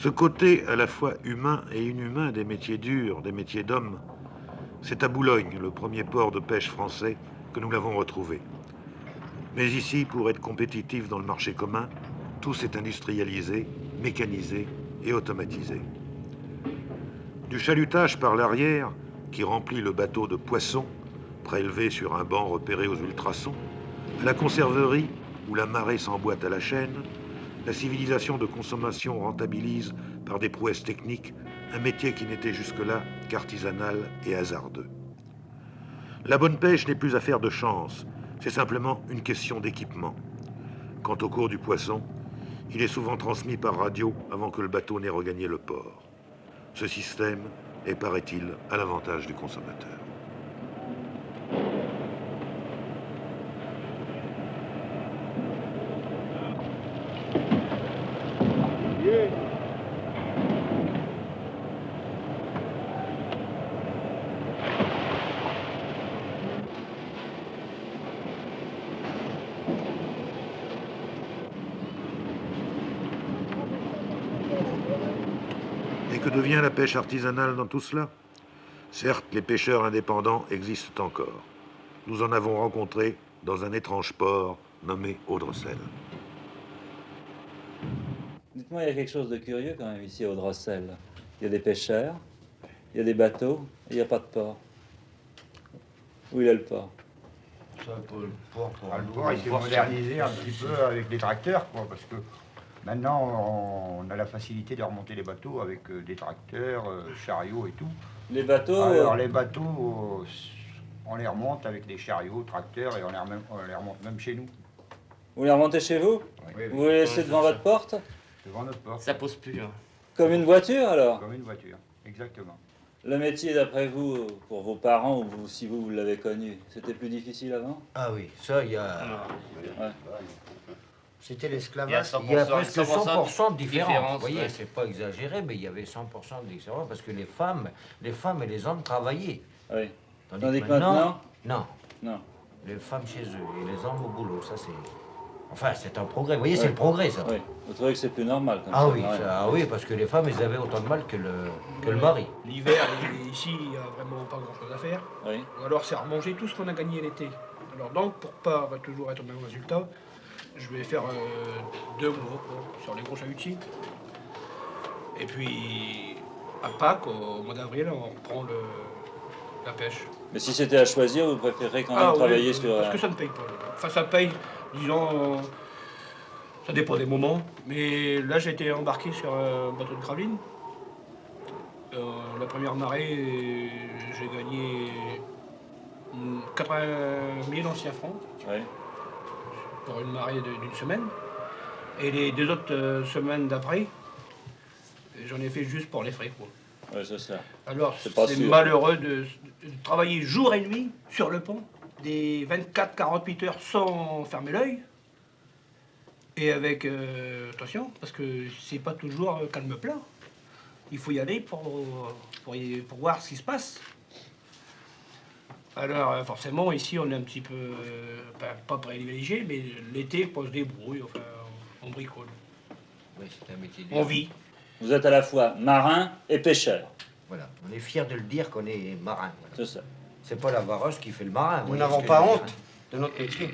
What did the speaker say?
Ce côté à la fois humain et inhumain des métiers durs, des métiers d'hommes, c'est à Boulogne, le premier port de pêche français, que nous l'avons retrouvé. Mais ici, pour être compétitif dans le marché commun, tout s'est industrialisé, mécanisé et automatisé. Du chalutage par l'arrière, qui remplit le bateau de poissons, prélevé sur un banc repéré aux ultrasons, à la conserverie, où la marée s'emboîte à la chaîne, la civilisation de consommation rentabilise par des prouesses techniques un métier qui n'était jusque-là qu'artisanal et hasardeux. La bonne pêche n'est plus affaire de chance, c'est simplement une question d'équipement. Quant au cours du poisson, il est souvent transmis par radio avant que le bateau n'ait regagné le port. Ce système est, paraît-il, à l'avantage du consommateur. Et que devient la pêche artisanale dans tout cela? Certes, les pêcheurs indépendants existent encore. Nous en avons rencontré dans un étrange port nommé Audrecel. Dites-moi, il y a quelque chose de curieux quand même ici à Audrecel. Il y a des pêcheurs, il y a des bateaux, et il n'y a pas de port. Où il est le port? Ça, pour le port, Le port, il s'est modernisé un petit peu avec les tracteurs, quoi, parce que maintenant, on a la facilité de remonter les bateaux avec des tracteurs, chariots et tout. Les bateaux... Alors, les bateaux, on les remonte avec des chariots, tracteurs, et on les remonte même chez nous. Vous les remontez chez vous? Oui, Vous les laissez devant votre porte? devant notre porte. Ça pose plus. Hein. Comme une voiture alors? Comme une voiture, exactement. Le métier, d'après vous, pour vos parents, ou vous, si vous l'avez connu, c'était plus difficile avant? Ah oui, ça, il y a... Ouais. C'était Il y a l'esclavage. 100%, Il y a presque 100% 100% de différence. différence, Vous voyez, ouais. c'est pas exagéré, mais il y avait 100% de différence parce que les femmes et les hommes travaillaient. Oui. Tandis que maintenant? Non. Non. Les femmes chez eux et les hommes au boulot, ça c'est... Enfin, c'est un progrès. Vous voyez, c'est Ouais. le progrès, ça. Oui. Vous trouvez que c'est plus normal comme Ah ça? oui, Ouais. ah oui, parce que les femmes, elles avaient autant de mal que le mari. L'hiver, ici, il n'y a vraiment pas grand-chose à faire. Oui. Ou alors, c'est remanger tout ce qu'on a gagné l'été. Alors donc, pour pas toujours être au même résultat, je vais faire 2 mois quoi, sur les gros chalutiers. Et puis, à Pâques, au mois d'avril, on reprend la pêche. Mais si c'était à choisir, vous préférez quand même travailler oui, sur... parce que ça ne paye pas. Enfin, ça paye, disons, ça dépend des moments. Mais là, j'ai été embarqué sur un bateau de graveline. La première marée, j'ai gagné 80 000 anciens francs Oui. pour une marée d'une semaine. Et les 2 autres semaines d'après, j'en ai fait juste pour les frais, quoi. Oui, c'est ça. Alors, C'est pas c'est sûr. malheureux de travailler jour et nuit sur le pont, des 24-48 heures sans fermer l'œil. Et avec attention, parce que c'est pas toujours calme plat. Il faut y aller pour voir ce qui se passe. Alors, forcément, ici, on est un petit peu, pas privilégié, mais l'été, on se débrouille, enfin, on bricole. Oui, c'est un métier On vit. Vous êtes à la fois marin et pêcheur. Voilà, on est fiers de le dire qu'on est marin. Voilà. C'est ça. C'est pas la vareuse qui fait le marin. vous Nous voyez ce n'avons que pas je veux dire, honte de notre métier.